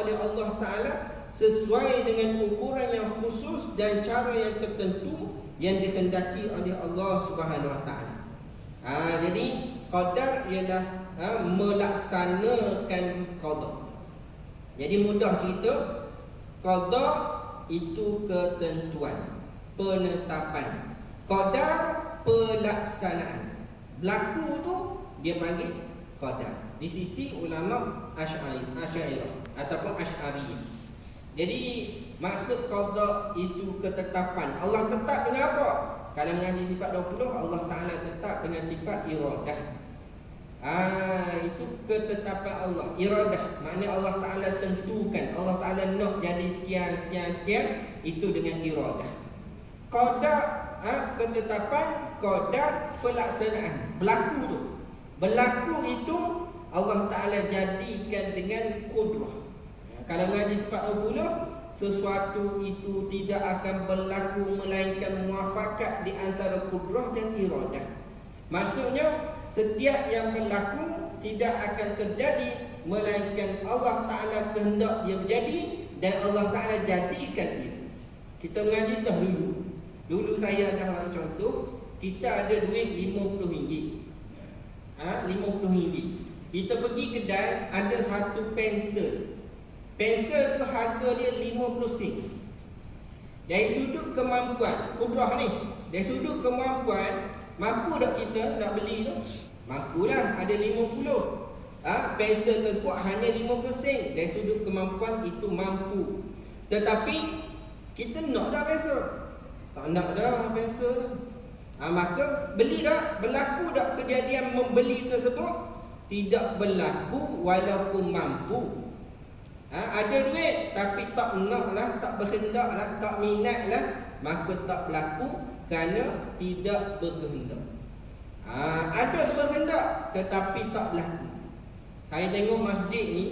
oleh Allah Ta'ala sesuai dengan ukuran yang khusus dan cara yang tertentu yang dikehendaki oleh Allah Subhanahu Wa Ta'ala. Jadi qadar ialah melaksanakan qada. Jadi mudah cerita, qada itu ketentuan, penetapan. Qadar pelaksanaan. Berlaku tu dia panggil qadar. Di sisi ulama Asy'ariyah ataupun Asy'ariyah. Jadi maksud qada itu ketetapan. Allah tetap dengan apa? Kalau mengaji sifat 20, Allah Ta'ala tetap dengan sifat iradah. Itu ketetapan Allah. Iradah maknanya Allah Ta'ala tentukan, Allah Ta'ala nak jadi sekian. Itu dengan iradah. Qada ketetapan, qadar pelaksanaan. Berlaku tu. Berlaku itu Allah Ta'ala jadikan dengan kudrah. Kalau mengaji sifat 20, sesuatu itu tidak akan berlaku melainkan muafakat di antara kudrah dan iradah. Maksudnya setiap yang berlaku tidak akan terjadi melainkan Allah Ta'ala kehendak dia berjadi dan Allah Ta'ala jadikan dia. Kita mengaji dah dulu. Dulu saya dah bagi contoh, kita ada duit RM50. RM50. Kita pergi kedai, ada satu pensel. Pensel tu harga dia 50 sen. Dari sudut kemampuan, kudrah ni, dari sudut kemampuan, mampu tak kita nak beli tu? Mampulah, ada 50. Pensel tersebut hanya 50 sen. Dari sudut kemampuan itu mampu. Tetapi kita nak dah pensel? Tak nak dah pensel tu. Maka beli tak? Berlaku tak kejadian membeli tersebut? Tidak berlaku walaupun mampu. Ada duit tapi tak nak lah, tak berkehendak lah, tak minat lah, maka tak berlaku kerana tidak berkehendak. Ada berkehendak tetapi tak berlaku. Saya tengok masjid ni,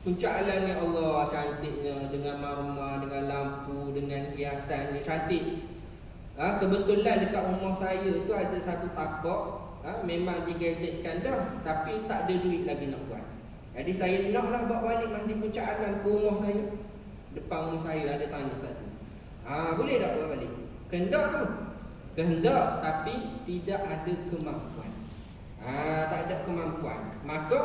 puncak alam ni Allah cantiknya, dengan marmar, dengan lampu, dengan hiasan ni cantik. Kebetulan dekat rumah saya tu ada satu tapak, memang digazetkan dah, tapi tak ada duit lagi nak buat. Jadi saya naklah bawa balik masjid puncak alam ke rumah saya. Depan rumah saya ada tanah satu. Boleh tak bawa balik? Kehendak tu. Kehendak tapi tidak ada kemampuan. Tak ada kemampuan. Maka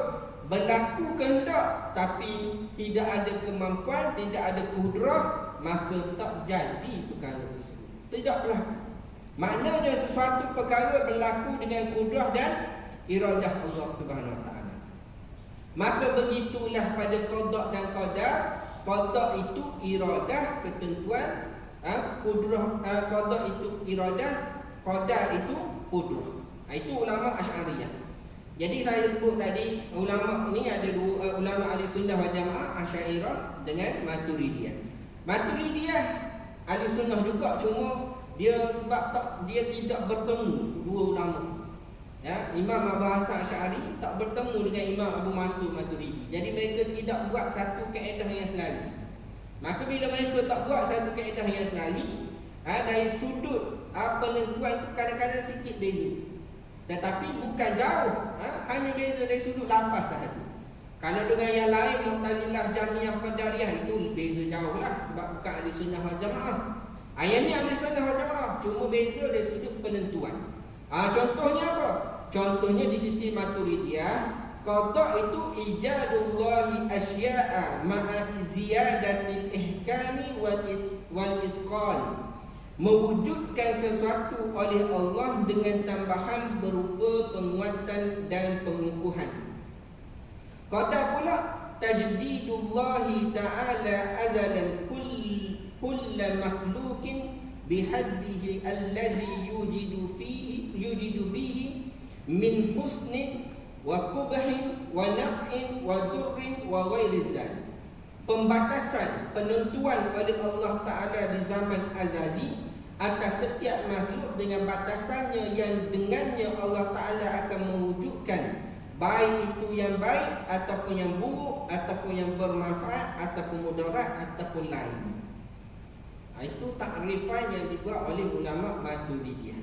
berlaku kehendak tapi tidak ada kemampuan, tidak ada kudrah, maka tak jadi perkara tersebut. Tidak berlaku. Maknanya sesuatu perkara berlaku dengan kudrah dan iradah Allah Subhanahu Wa Ta'ala. Maka begitulah pada qada dan qadar. Qada itu iradah, ketentuan, kudrah. Qada itu iradah, qadar itu kudrah. Itu ulama Asy'ariyah. Jadi saya sebut tadi, ulama ni ada dua, ulama Ahlussunnah wal Jamaah, Asy'ariyah dengan Maturidiyah. Maturidiyah Ahlussunnah juga, cuma dia sebab dia tidak bertemu dua ulama. Imam Abu Hasan Asy'ari tak bertemu dengan Imam Abu Mansur Maturidi. Jadi mereka tidak buat satu kaedah yang selari. Maka bila mereka tak buat satu kaedah yang selari, dari sudut penentuan tu kadang-kadang sikit beza. Tetapi bukan jauh, hanya beza dari sudut lafaz sahaja. Kalau dengan yang lain, Mu'tazilah, Jahmiyah, Qadariyah, itu beza jauh lah, sebab bukan Ahlussunnah wal Jamaah. Yang ni Ahlussunnah wal Jamaah, cuma beza dari sudut penentuan. Contohnya apa? Contohnya di sisi Maturidiyah, qada itu ijadullahi asya'a ma'a ziyadatil ihkami wal isqan. Mewujudkan sesuatu oleh Allah dengan tambahan berupa penguatan dan pengukuhan. Qada pula tajdidullahi ta'ala azalan kull makhluqin bihaddihi allazi yujidu bihi min husnin wa qubhin wa naf'in wa durrin wa ghairi zalik. Pembatasan, penentuan oleh Allah Ta'ala di zaman azali atas setiap makhluk dengan batasannya yang dengannya Allah Ta'ala akan mewujudkan baik itu yang baik ataupun yang buruk, ataupun yang bermanfaat ataupun mudarat ataupun lain. Itu takrifan yang dibuat oleh ulama Maturidiyah.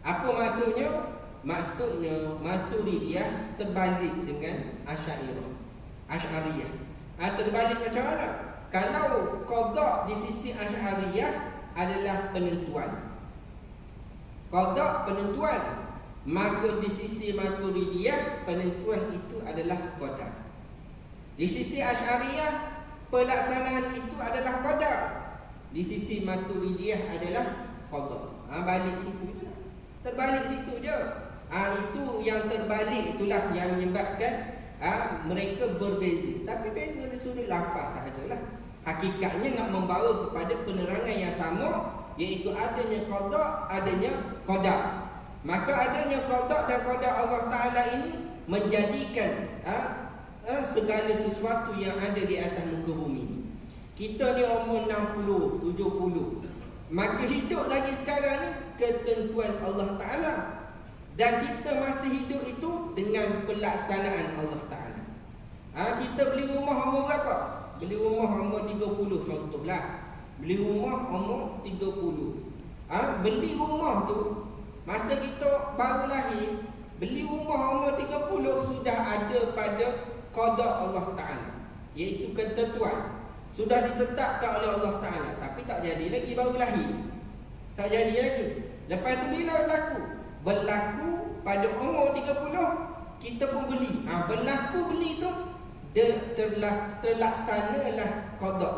Apa maksudnya? Maksudnya Maturidiyah terbalik dengan Asy'ariyah. Terbalik macam mana? Kalau qada di sisi Asy'ariyah adalah penentuan, qada penentuan, maka di sisi Maturidiyah penentuan itu adalah qadar. Di sisi Asy'ariyah pelaksanaan itu adalah qadar. Di sisi Maturidiyah adalah qada. Balik situ je. Terbalik situ je. Itu yang terbalik, itulah yang menyebabkan mereka berbeza. Tapi beza dari sudut lafaz sahajalah. Hakikatnya nak membawa kepada penerangan yang sama, iaitu adanya qada, adanya qadar. Maka adanya qada dan qadar Allah Ta'ala ini menjadikan segala sesuatu yang ada di atas muka bumi. Kita ni umur 60, 70, maka hidup lagi sekarang ni ketentuan Allah Ta'ala. Dan kita masih hidup itu dengan pelaksanaan Allah Ta'ala. Kita beli rumah umur berapa? Beli rumah umur 30 contohlah. Beli rumah umur 30. Beli rumah tu masa kita baru lahir, beli rumah umur 30 sudah ada pada qada Allah Ta'ala, iaitu ketentuan. Sudah ditetapkan oleh Allah Ta'ala. Tapi tak jadi lagi, baru lahir, tak jadi lagi. Lepas tu bila berlaku? Berlaku pada umur 30, kita pun beli. Berlaku beli tu terlaksanalah qada.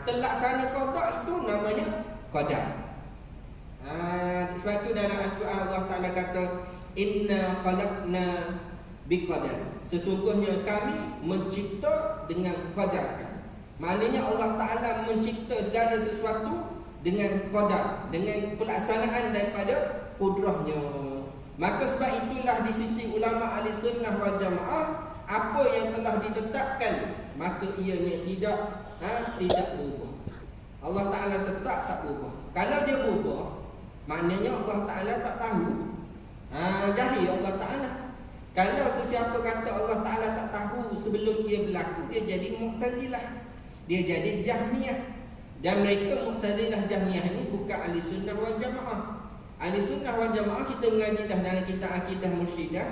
Terlaksana qada itu namanya qadar. Sebab tu dalam Al-Quran Allah Ta'ala kata, inna khalaqna biqadar. Sesungguhnya kami mencipta dengan qadar. Maknanya Allah Ta'ala mencipta segala sesuatu dengan qadar, dengan pelaksanaan daripada kudrahnya. Maka sebab itulah di sisi ulama ahli sunnah wal jamaah, apa yang telah ditetapkan maka ianya tidak berubah. Allah Ta'ala tetap tak berubah. Kalau dia berubah, maknanya Allah Ta'ala tak tahu. Jahil Allah Ta'ala. Kalau sesiapa kata Allah Ta'ala tak tahu sebelum ia berlaku, dia jadi Mu'tazilah, dia jadi Jahmiyah. Dan mereka Mu'tazilah Jahmiyah ini bukan ahli sunnah wal jamaah. Ahli sunnah wal jamaah kita mengaji dah dalam kitab Akidah Mursyidah.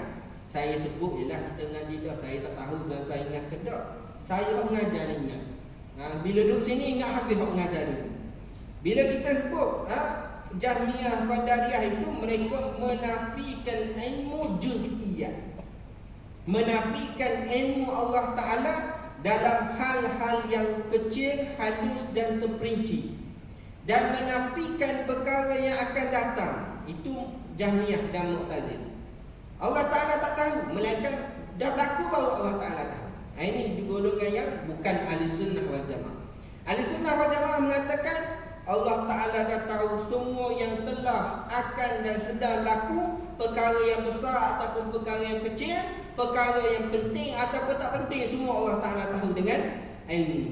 Saya sebut je lah, kita mengaji dah. Saya tak tahu tuan-tuan ingat ke tak. Saya mengajar ingat. Bila duduk sini ingat habis mengajar dulu. Bila kita sebut Jahmiyah Qadariyah itu, mereka menafikan ilmu juz'iyah, menafikan ilmu Allah Ta'ala dalam hal-hal yang kecil, halus dan terperinci, dan menafikan perkara yang akan datang. Itu Jahmiyah dan Mu'tazil. Allah Ta'ala tak tahu, melainkan dah berlaku baru Allah Ta'ala tahu. Ini golongan yang bukan ahli sunnah wal jamaah. Ahli sunnah wal jamaah mengatakan Allah Ta'ala dah tahu semua yang telah, akan dan sedang berlaku, perkara yang besar ataupun perkara yang kecil, perkara yang penting ataupun tak penting, semua Allah Ta'ala tahu dengan ilmu.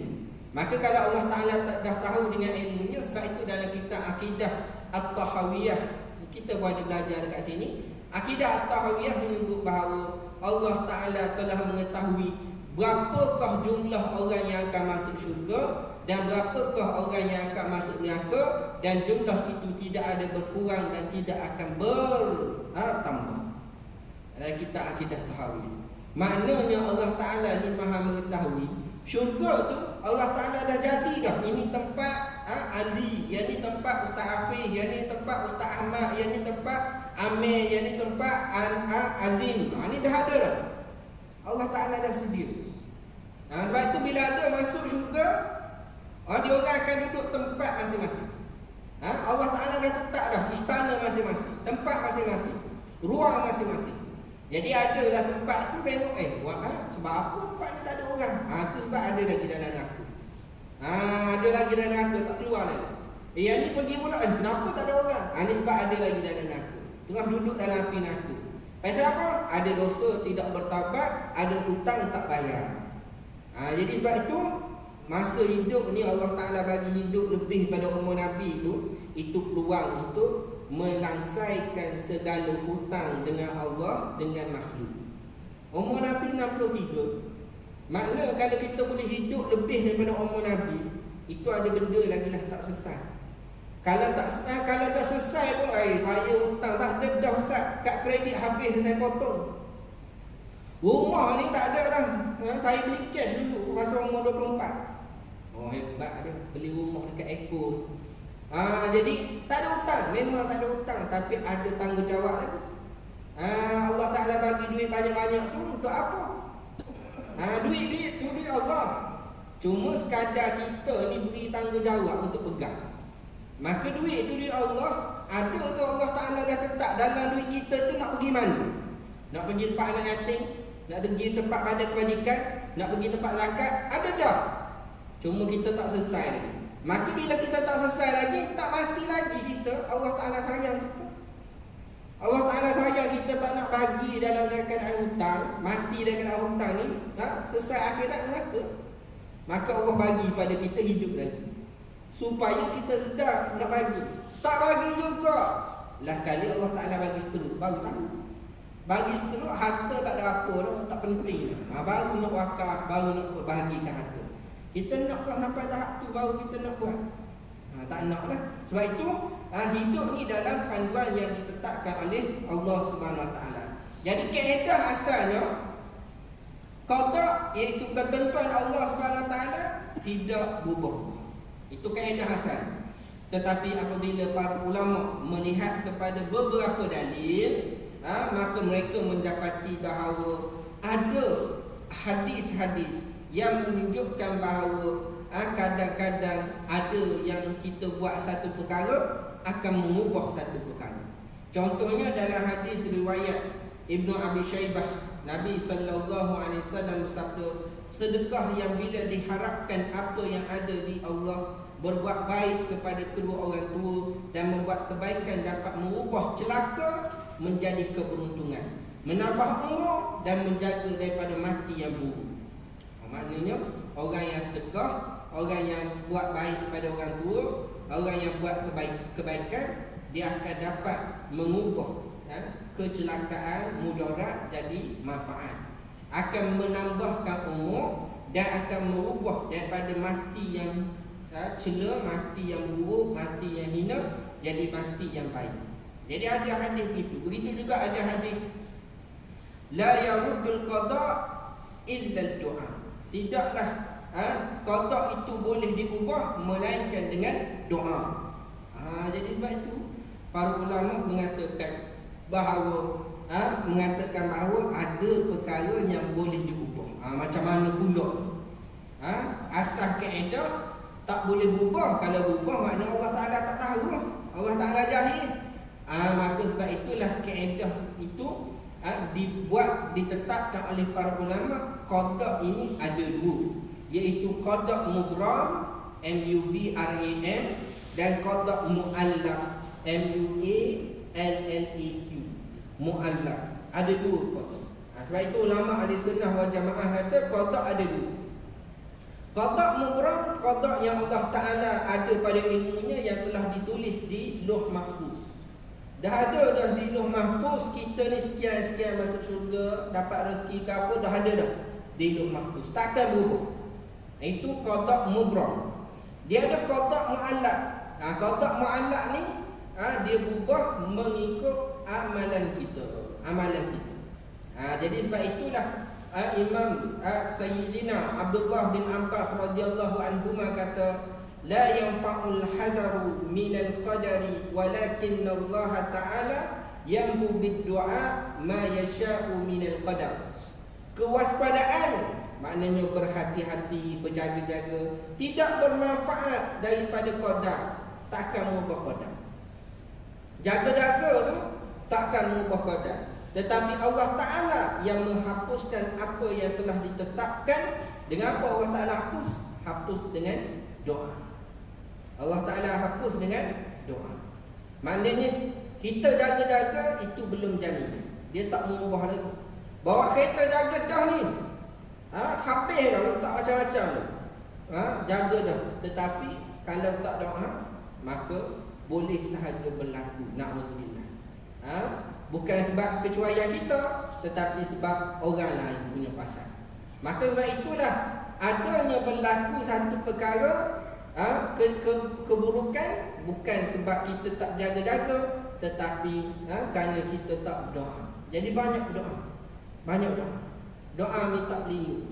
Maka kalau Allah Ta'ala dah tahu dengan ilmunya, sebab itu dalam kitab Akidah At-Tahawiyah, kita pun ada belajar dekat sini. Akidah At-Tahawiyah menyebut bahawa Allah Ta'ala telah mengetahui berapakah jumlah orang yang akan masuk syurga dan berapakah orang yang akan masuk neraka, dan jumlah itu tidak ada berkurang dan tidak akan bertambah. Dalam kitab Akidah Tahawiyah, maknanya Allah Ta'ala ni maha mengetahui syurga tu. Allah Ta'ala dah jadi dah. Ini tempat Ali, yang ni tempat Ustaz Hafiz, yang ni tempat Ustaz Ahmad, yang ni tempat Amir, yang ni tempat Azim. Ni dah ada dah. Allah Ta'ala dah sedia. Sebab tu bila ada masuk syurga, dia orang akan duduk tempat masing-masing. Allah Ta'ala dah tetap dah istana masing-masing, tempat masing-masing, ruang masing-masing. Jadi adalah tempat tu tengok, sebab apa tempat ni tak ada orang? Tu sebab ada lagi dalam neraka. Ada lagi dalam neraka, tak keluar lagi. Yang ni pergi pula, kenapa tak ada orang? Ni sebab ada lagi dalam neraka, tengah duduk dalam api neraka. Pasal apa? Ada dosa tidak bertaubat, ada hutang tak bayar. Jadi sebab itu masa hidup ni Allah Ta'ala bagi hidup lebih pada umur Nabi itu peluang untuk melangsaikan segala hutang dengan Allah, dengan makhluk. Umur Nabi 63. Maknanya kalau kita boleh hidup lebih daripada umur Nabi, itu ada benda lagi lah tak selesai. Kalau dah selesai pun, saya hutang tak ada dah Ustaz, kad kredit habis saya potong. Rumah ni tak ada dah. Saya beli cash dulu masa umur 24. Oh hebat dia, beli rumah dekat Ekor. Jadi tak ada hutang, memang tak ada hutang, tapi ada tanggungjawab lagi. Allah Ta'ala bagi duit banyak-banyak tu untuk apa? Duit Allah. Cuma sekadar kita ni beri tanggungjawab untuk pegang. Maka duit tu duit Allah, ada untuk Allah Ta'ala dah tetap dalam duit kita tu nak pergi mana? Nak pergi tempat anak yatim, nak pergi tempat pada kebajikan, nak pergi tempat zakat, ada dah. Cuma kita tak selesai lagi. Maka bila kita tak selesai lagi, tak mati lagi kita, Allah Ta'ala sayang kita. Allah Ta'ala sayang kita tak nak bagi dalam keadaan hutang, mati dalam keadaan hutang ni, selesai akhirat neraka. Maka Allah bagi pada kita hidup lagi, supaya kita sedar nak bagi. Tak bagi juga, lah kali Allah Ta'ala bagi seteruk, baru tahu. Bagi seteruk, harta tak ada apa dah, tak penting. Baru nak wakaf, baru nak bahagikan harta. Kita nak sampai tahap tu baru kita nak buat. Tak nak lah. Sebab itu hidup ni dalam panduan yang ditetapkan oleh Allah Subhanahu Wa Taala. Jadi kaedah asalnya qada, iaitu ketentuan Allah Subhanahu Wa Taala tidak berubah. Itu kaedah asal. Tetapi apabila para ulama melihat kepada beberapa dalil, maka mereka mendapati bahawa ada hadis-hadis yang menunjukkan bahawa kadang-kadang ada yang kita buat satu perkara akan mengubah satu perkara. Contohnya dalam hadis riwayat Ibnu Abi Syaibah, Nabi SAW bersabda, sedekah yang bila diharapkan apa yang ada di Allah, berbuat baik kepada kedua orang tua dan membuat kebaikan dapat mengubah celaka menjadi keberuntungan, menambah umur dan menjaga daripada mati yang buruk. Maknanya orang yang sedekah, orang yang buat baik kepada orang tua, orang yang buat kebaikan, dia akan dapat mengubah kecelakaan, mudarat jadi manfaat, akan menambahkan umur dan akan merubah daripada mati yang cela, mati yang buruk, mati yang hina jadi mati yang baik. Jadi ada hadis begitu. Begitu juga ada hadis la yaruddul qada illa doa. Tidaklah qada itu boleh diubah melainkan dengan doa. Jadi sebab itu para ulama mengatakan bahawa ada perkara yang boleh diubah. Macam mana pula? Asal kaedah tak boleh berubah. Kalau berubah maknanya Allah Ta'ala tak tahu lah. Allah Ta'ala jahil. Maka sebab itulah kaedah itu ditetapkan oleh para ulama. Qada ini ada dua, iaitu qada mubram, M-U-B-R-A-M, dan qada mu'allaq, M-U-A-L-L-E-Q, mu'allaq. Ada dua qada. Sebab itu ulama ahli sunnah wal jamaah kata qada ada dua. Qada mubram, qada yang Allah Ta'ala ada pada ilmunya yang telah ditulis di Lauh Mahfuz. Dah ada dah di Lauh Mahfuz, kita ni sekian-sekian masuk syurga, dapat rezeki ke apa, dah ada dah di Lauh Mahfuz, takkan berubah. Itu qada mubram. Dia ada qada mu'allaq. Qada mu'allaq ni dia berubah mengikut amalan kita. Jadi sebab itulah Imam Sayyidina Abdullah bin Abbas radhiyallahu anhu kata, la yanfa'ul hadaru minal qadari walakin Allah Ta'ala yamhu bid-du'a ma yasha'u minal qadar. Kewaspadaan maknanya berhati-hati, berjaga-jaga, tidak bermanfaat daripada qadar, takkan mengubah qadar. Jaga-jaga tu takkan mengubah qadar. Tetapi Allah Ta'ala yang menghapuskan apa yang telah ditetapkan. Dengan apa Allah Ta'ala hapus? Hapus dengan doa. Allah Ta'ala hapus dengan doa. Maknanya kita jaga-jaga itu belum jaminan, dia tak mengubah lagi. Bawa kereta jaga dah ni, habis dah, letak macam-macam dah, jaga dah. Tetapi kalau tak doa, maka boleh sahaja berlaku na'udzubillah. Bukan sebab kecuaian kita, tetapi sebab orang lain punya pasal. Maka sebab itulah adanya berlaku satu perkara, keburukan, bukan sebab kita tak jaga-jaga, tetapi kerana kita tak berdoa. Jadi banyak berdoa, banyak berdoa. Doa minta pelindung.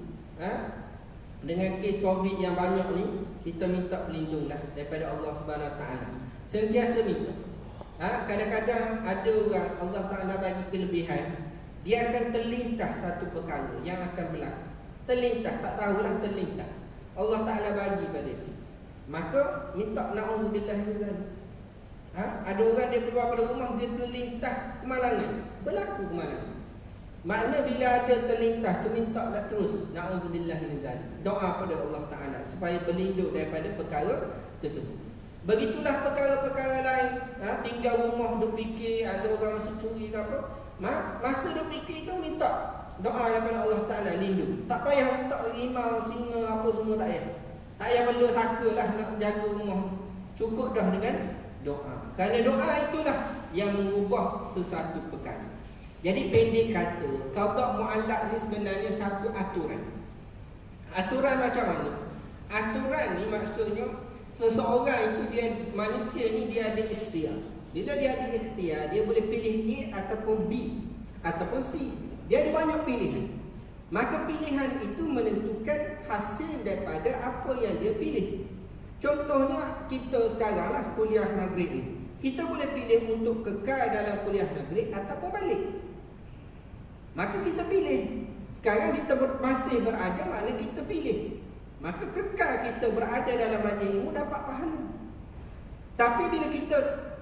Dengan kes COVID yang banyak ni, kita minta pelindunglah daripada Allah Subhanahu Wa Taala. Sentiasa minta. Kadang-kadang ada orang Allah Taala bagi kelebihan, dia akan terlintas satu perkara yang akan berlaku. Terlintas, tak tahulah terlintas. Allah Taala bagi pada dia. Maka minta na'udzubillah min zalik. Ada orang dia keluar pada rumah, dia terlintas kemalangan. Berlaku kemalangan. Makna bila ada terlintas, tu mintalah terus na'udzubillah min zalik. Doa pada Allah Taala supaya berlindung daripada perkara tersebut. Begitulah perkara-perkara lain. Tinggal rumah duk fikir ada orang masuk curi ke apa, masa duk fikir tu minta doa daripada Allah Taala lindung. Tak payah minta rimau, singa apa semua, tak payah. Tak payah bela sakalah nak jaga rumah. Cukup dah dengan doa. Kerana doa itulah yang mengubah sesuatu perkara. Jadi pendek kata, qada muallaq ni sebenarnya satu aturan. Aturan macam mana? Aturan ni maksudnya seseorang itu, dia manusia ni dia ada ikhtiar. Bila dia ada ikhtiar, dia boleh pilih A ataupun B ataupun C. Dia ada banyak pilihan. Maka pilihan itu menentukan hasil daripada apa yang dia pilih. Contohnya kita sekarang lah kuliah maghrib ni. Kita boleh pilih untuk kekal dalam kuliah maghrib ataupun balik. Maka kita pilih. Sekarang kita masih berada, maknanya kita pilih. Maka kekal kita berada dalam majlis ilmu dapat pahala. Tapi bila kita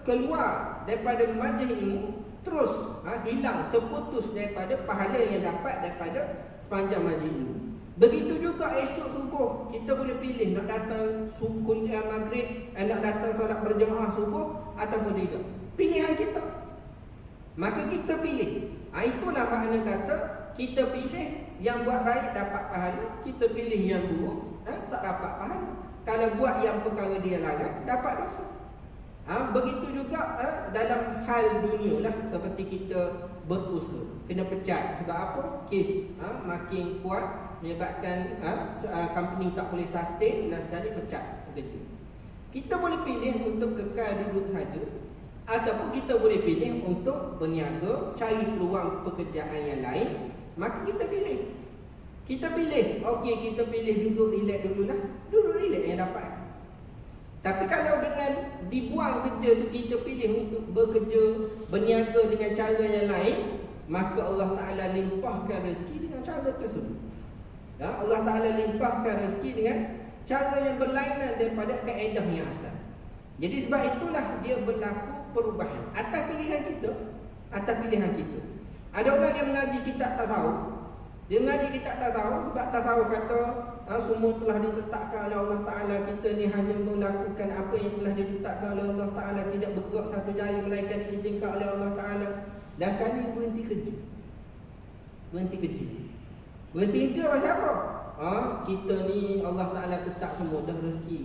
keluar daripada majlis ilmu, terus hilang, terputus daripada pahala yang dapat daripada sepanjang majlis ilmu. Begitu juga esok subuh, kita boleh pilih nak datang kuliah maghrib, nak datang solat berjemaah subuh ataupun tidak. Pilihan kita. Maka kita pilih. Itulah makna kata kita pilih yang buat baik dapat pahala, kita pilih yang buruk tak dapat pahala. Kalau buat yang perkara dia larang, dapat dosa. Begitu juga dalam hal dunia lah, seperti kita berusaha kena pecat sebab apa? Kes makin kuat menyebabkan company tak boleh sustain dan sekali pecat begitu. Kita boleh pilih untuk kekal duduk saja, ataupun kita boleh pilih untuk berniaga, cari peluang pekerjaan yang lain. Maka kita pilih. Kita pilih, okey, kita pilih duduk relax dululah. Duduk relax yang dapat. Tapi kalau dengan dibuang kerja tu, kita pilih untuk bekerja, berniaga dengan cara yang lain, maka Allah Ta'ala limpahkan rezeki dengan cara tersebut. Allah Ta'ala limpahkan rezeki dengan cara yang berlainan daripada kaedah yang asal. Jadi sebab itulah dia berlaku perubahan atas pilihan kita. Atas pilihan kita. Ada orang yang mengaji kitab tasawuf. Dia mengaji kitab tasawuf sebab tasawuf kata semua telah ditetapkan oleh Allah Ta'ala. Kita ni hanya melakukan apa yang telah ditetapkan oleh Allah Ta'ala, tidak bergerak satu jari melainkan diizinkan oleh Allah Ta'ala. Dan sekali berhenti kerja. Berhenti kerja. Berhenti kerja pasal apa? Kita ni Allah Ta'ala tetap semua dah rezeki.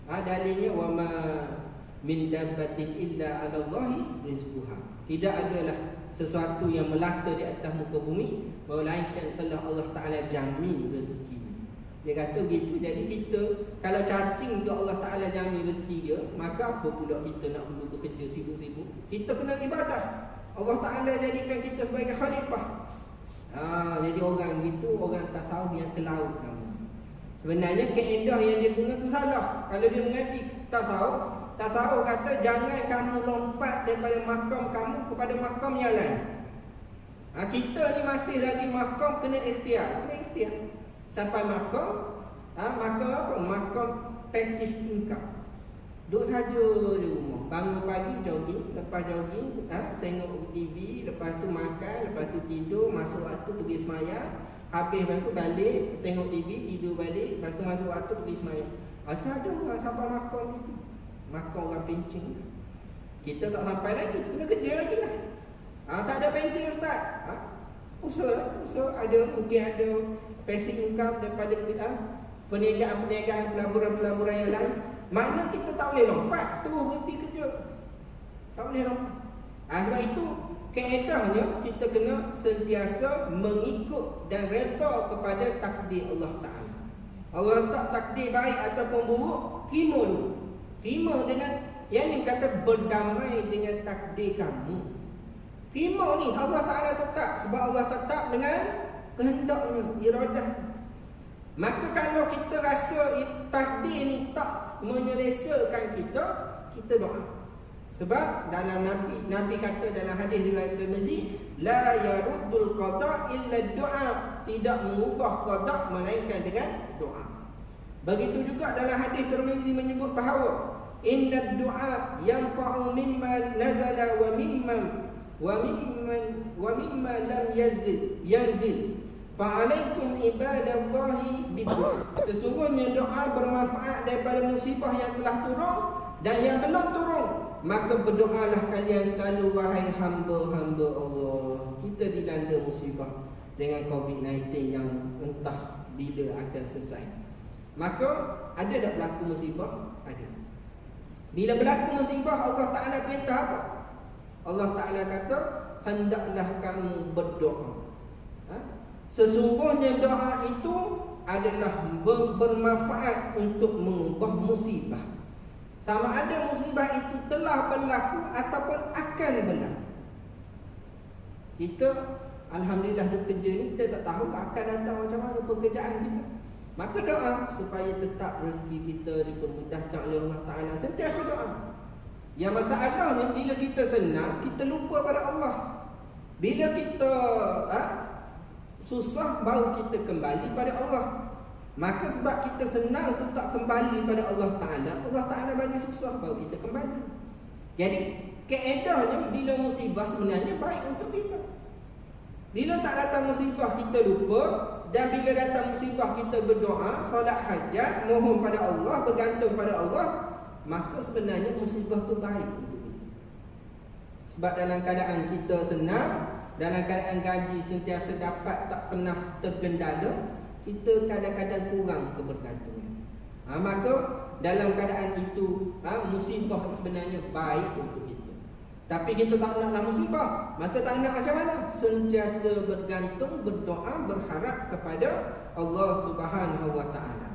Dalilnya wama min dabbatin illa 'ala Allahi rizquha. Tidak adalah sesuatu yang melata di atas muka bumi melainkan telah Allah Ta'ala jamin rezeki. Dia kata begitu. Jadi kita kalau cacing ke Allah Ta'ala jamin rezeki dia, maka apa pula kita nak duduk bekerja sibuk-sibuk? Kita kena ibadah. Allah Ta'ala jadikan kita sebagai khalifah. Jadi orang gitu, orang tasawuf yang ke laut kamu. Sebenarnya kaedah yang dia guna tu salah. Kalau dia mengaji tasawuf kata jangan kamu lompat daripada makam kamu kepada makam yang lain. Kita ni masih lagi makam kena ikhtiar. Kena ikhtiar. Sampai makam, makam apa? Makam passive income. Duduk saja di rumah. Bangun pagi jogging, lepas jogging tengok TV, lepas tu makan, lepas tu tidur, masuk waktu pergi sembahyang, habis lepas tu balik tengok TV, tidur balik, lepas tu masuk waktu pergi sembahyang. Ada orang sampai makam gitu. Makam orang pencing. Kita tak sampai lagi, kena kerja lagi lah. Tak ada pencing ustaz. Usaha ada, mungkin ada passive income daripada perniagaan-perniagaan, pelaburan-pelaburan yang lain. Makna kita tak boleh lompat, terus berhenti kerja. Tak boleh lompat. Sebab itu kaedahnya kita kena sentiasa mengikut dan reda kepada takdir Allah Ta'ala. Allah tak takdir baik ataupun buruk, terima dulu. Terima dengan yang ni kata berdamai dengan takdir kamu. Terima ni Allah Ta'ala tetap. Sebab Allah tetap dengan kehendaknya, iradah. Maka kalau kita rasa takdir ni tak menyelesaikan kita, kita doa. Sebab dalam Nabi kata dalam hadis riwayat Tirmizi, la yaruddul qada illa doa, tidak mengubah qada melainkan dengan doa. Begitu juga dalam hadis Tirmizi menyebut bahawa inna du'a yanfa'u mimma nazala wa mimma lam yanzil. Fa'alaikum ibadallahi bidu'a. Sesungguhnya doa bermanfaat daripada musibah yang telah turun dan yang belum turun. Maka berdoalah kalian selalu, wahai hamba-hamba Allah. Kita dilanda musibah dengan COVID-19 yang entah bila akan selesai. Maka ada tak berlaku musibah? Ada. Bila berlaku musibah, Allah Ta'ala perintah apa? Allah Ta'ala kata, hendaklah kamu berdoa. Sesungguhnya doa itu adalah bermanfaat untuk mengubah musibah. Sama ada musibah itu telah berlaku ataupun akan berlaku. Kita alhamdulillah bekerja ni, kita tak tahu akan datang macam mana pekerjaan kita. Maka doa supaya tetap rezeki kita dipermudahkan oleh Allah Ta'ala. Sentiasa doa. Yang masalahnya bila kita senang, kita lupa pada Allah. Bila kita susah, baru kita kembali pada Allah. Maka sebab kita senang untuk tak kembali pada Allah Ta'ala, Allah Ta'ala bagi susah, baru kita kembali. Jadi kaedahnya bila musibah sebenarnya baik untuk kita. Bila tak datang musibah kita lupa, dan bila datang musibah kita berdoa, solat hajat, mohon pada Allah, bergantung pada Allah, maka sebenarnya musibah tu baik untuk kita. Sebab dalam keadaan kita senang, dalam keadaan gaji sentiasa dapat, tak pernah tergendala, kita kadang-kadang kurang kebergantungan. Maka dalam keadaan itu, musibah sebenarnya baik untuk kita. Tapi kita tak naklah musibah, maka tak nak macam mana? Sentiasa bergantung, berdoa, berharap kepada Allah Subhanahu Wa Taala.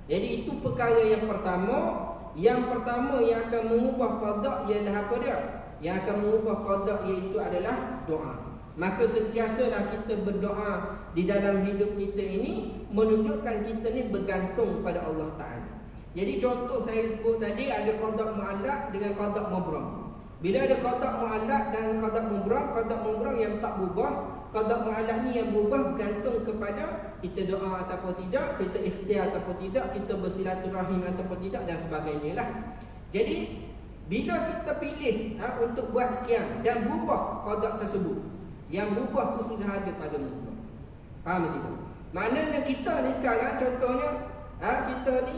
Jadi itu perkara yang pertama. Yang pertama yang akan mengubah qada ialah apa dia? Yang akan mengubah qada iaitu adalah doa. Maka sentiasalah kita berdoa di dalam hidup kita ini, menunjukkan kita ni bergantung pada Allah Ta'ala. Jadi contoh saya sebut tadi, ada qada mu'allaq dengan qada mubram. Bila ada qada mu'allaq dan qada mubram yang tak berubah, qada mu'allaq ni yang berubah bergantung kepada kita doa ataupun tidak, kita ikhtiar ataupun tidak, kita bersilaturahim ataupun tidak dan sebagainya lah. Jadi bila kita pilih untuk buat sekian dan berubah qada tersebut, yang berubah tu sudah ada pada muka. Faham tidak? Maknanya kita ni sekarang contohnya, kita ni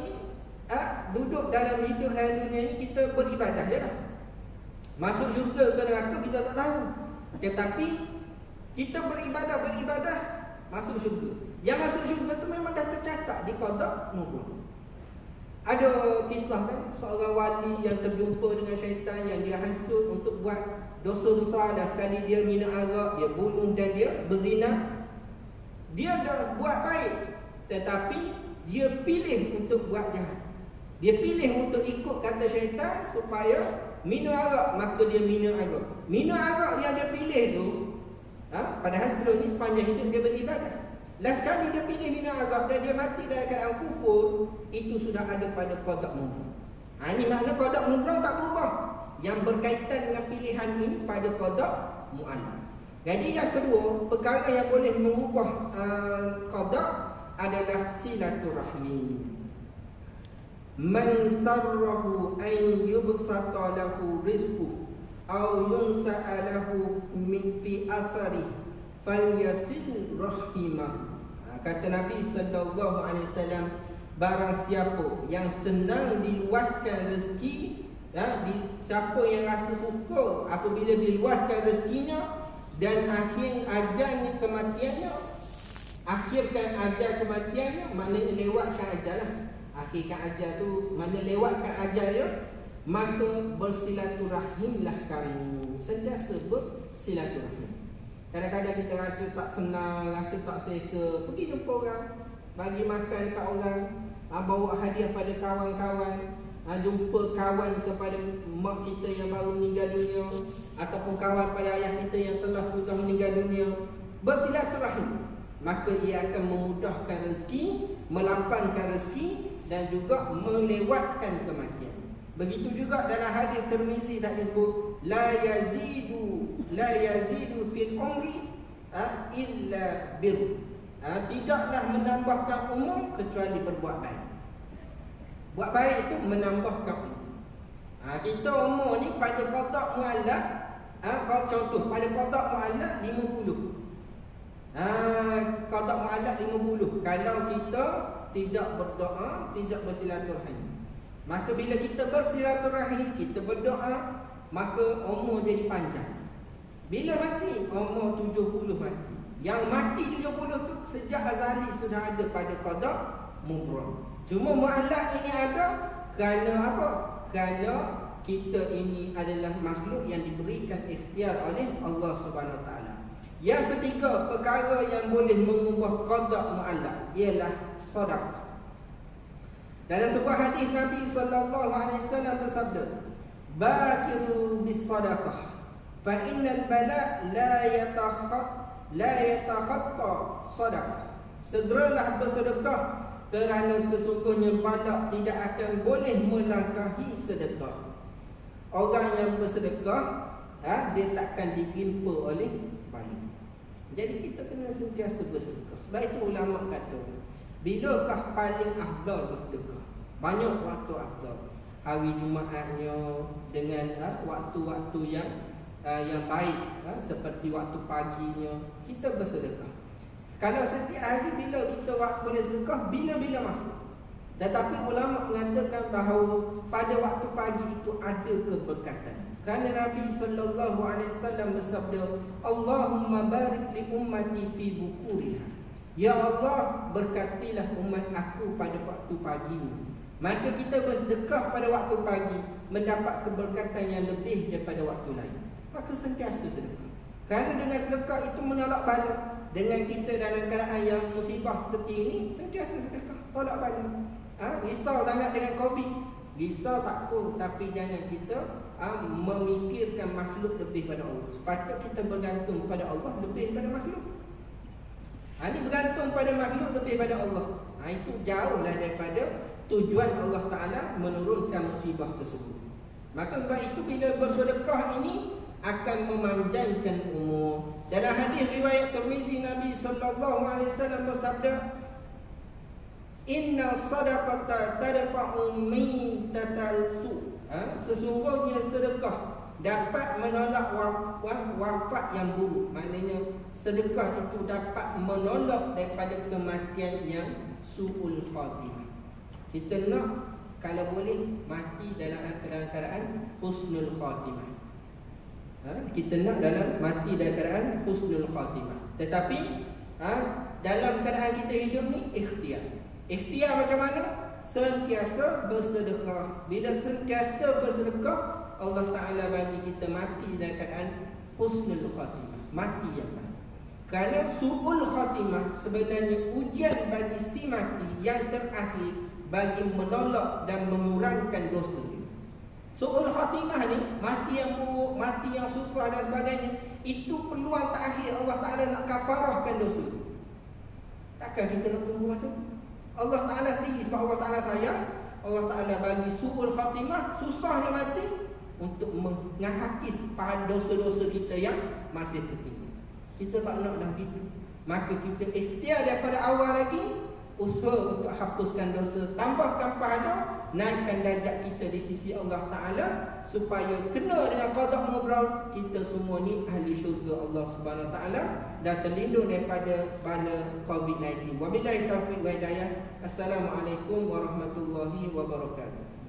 duduk dalam hidup dalam dunia ni, kita beribadah je lah. Masuk syurga ke neraka kita tak tahu. Tetapi kita beribadah masuk syurga. Yang masuk syurga tu memang dah tercatat di qada muka. Ada kisah kan, seorang wali yang terjumpa dengan syaitan yang dia hasut untuk buat dosa besar, dan sekali dia minum arak, dia bunuh dan dia berzina. Dia dah buat baik, tetapi dia pilih untuk buat jahat. Dia pilih untuk ikut kata syaitan supaya minum arak, maka dia minum arak. Minum arak yang dia pilih tu, padahal sebelum ni sepanjang hidup dia beribadah. Last kali dia pilih minum arak dan dia mati dalam keadaan kufur, itu sudah ada pada qada mubram. Ini makna qada mubram tak berubah. Yang berkaitan dengan pilihan ini pada qada mu'allaq. Jadi yang kedua, perkara yang boleh mengubah qada adalah silaturahim. Man sarrahu an yubsata lahu rizquhu aw yunsa'a lahu min fi asari falyasil rahimah. Kata Nabi sallallahu alaihi wasallam, barang siapa yang senang diluaskan rezeki, siapa yang rasa suka apabila diluaskan rezekinya, dan akhir ajalnya kematiannya, akhirkan ajal kematiannya, maknanya lewatkan ajal lah. Akhirkan ajal tu maknanya lewatkan ajalnya, maka bersilaturahimlah kamu. Sentiasa bersilaturahim. Kadang-kadang kita rasa tak senang, rasa tak selesa, pergi jumpa orang, bagi makan kat orang, bawa hadiah pada kawan-kawan, jumpa kawan kepada mak kita yang baru meninggal dunia, ataupun kawan pada ayah kita yang telah sudah meninggal dunia. Bersilaturahim. maka ia akan memudahkan rezeki, melapangkan rezeki dan juga melewatkan kematian. Begitu juga dalam hadis Tirmizi tak disebut la yazidu fil umri illa bir. Tidaklah menambahkan umur kecuali berbuat baik. Buat baik itu menambahkan umur. Kita umur ni pada kotak muallaq, kalau contoh pada kotak muallaq 50. Kotak muallaq 50. Kalau kita tidak berdoa, tidak bersilaturahim, maka bila kita bersilaturahim, kita berdoa, maka umur jadi panjang. Bila mati, umur 70 mati. Yang mati 70 tu sejak azali sudah ada pada qada mubrah. Cuma muallaq ini ada kerana apa? Kerana kita ini adalah makhluk yang diberikan ikhtiar oleh Allah Subhanahu Wa Taala. Yang ketiga, perkara yang boleh mengubah qada muallaq ialah sedekah. Dalam sebuah hadis Nabi sallallahu alaihi wasallam bersabda, "Bakiru bis sadaqah, fa innal bala la yatakhatta sadaqah." Segeralah bersedekah kerana sesungguhnya bala tidak akan boleh melangkahi sedekah. Orang yang bersedekah, dia takkan ditimpa oleh bala. Jadi kita kena sentiasa bersedekah. Sebab itu ulama kata, bilakah paling afdal bersedekah? Banyak waktu afdal. Hari Jumaatnya dengan waktu-waktu yang baik, seperti waktu paginya kita bersedekah. Kalau setiap hari bila kita boleh sedekah, bila-bila masa. Tetapi ulama mengatakan bahawa pada waktu pagi itu ada keberkatan. Kerana Nabi sallallahu alaihi wasallam bersabda, "Allahumma barik li ummati fi bukuriha." Ya Allah, berkatilah umat aku pada waktu pagi. Maka kita bersedekah pada waktu pagi, mendapat keberkatan yang lebih daripada waktu lain. Maka sentiasa sedekah. Kerana dengan sedekah itu menolak bala. Dengan kita dalam keadaan yang musibah seperti ini, sentiasa sedekah, tolak bala. Risau sangat dengan COVID, risau tak apa, tapi jangan kita memikirkan makhluk lebih pada Allah. Sepatutnya kita bergantung pada Allah lebih pada makhluk. Ini bergantung pada makhluk lebih pada Allah. Itu jauhlah daripada tujuan Allah Ta'ala menurunkan musibah tersebut. Maka sebab itu bila bersedekah ini akan memanjangkan umur. Dalam hadis riwayat Tirmizi, Nabi sallallahu alaihi wasallam bersabda, "Inna sadaqata tadfa'u mitatal su." Sesungguhnya sedekah dapat menolak wafat yang buruk. Maknanya sedekah itu dapat menolak daripada kematian yang su'ul khatimah. Kita nak kalau boleh mati dalam keadaan husnul khatimah. Kita nak mati dalam keadaan husnul khatimah. Tetapi dalam keadaan kita hidup ni ikhtiar. Ikhtiar macam mana? Sentiasa bersedekah. Bila sentiasa bersedekah, Allah Ta'ala bagi kita mati dalam keadaan husnul khatimah, mati yang baik. Kerana su'ul khatimah sebenarnya ujian bagi si mati yang terakhir bagi menolak dan mengurangkan dosa dia. Su'ul khatimah ni, mati yang buruk, mati yang susah dan sebagainya, itu peluang terakhir Allah Ta'ala nak kafarahkan dosa. Takkan kita nak tunggu masa tu? Allah Ta'ala sendiri, sebab Allah Ta'ala sayang, Allah Ta'ala bagi su'ul khatimah, susahnya mati, untuk menghakis pada dosa-dosa kita yang masih tertinggal. Kita tak nak dah gitu. Maka kita ikhtiar daripada awal lagi, usaha untuk hapuskan dosa, tambahkan pahala, naikkan darjat kita di sisi Allah Ta'ala, supaya kena dengan qada mubrah, kita semua ni ahli syurga Allah Subhanahu Ta'ala dan terlindung daripada bala COVID-19. Wabillahi taufiq wa hidayah. Assalamualaikum warahmatullahi wabarakatuh.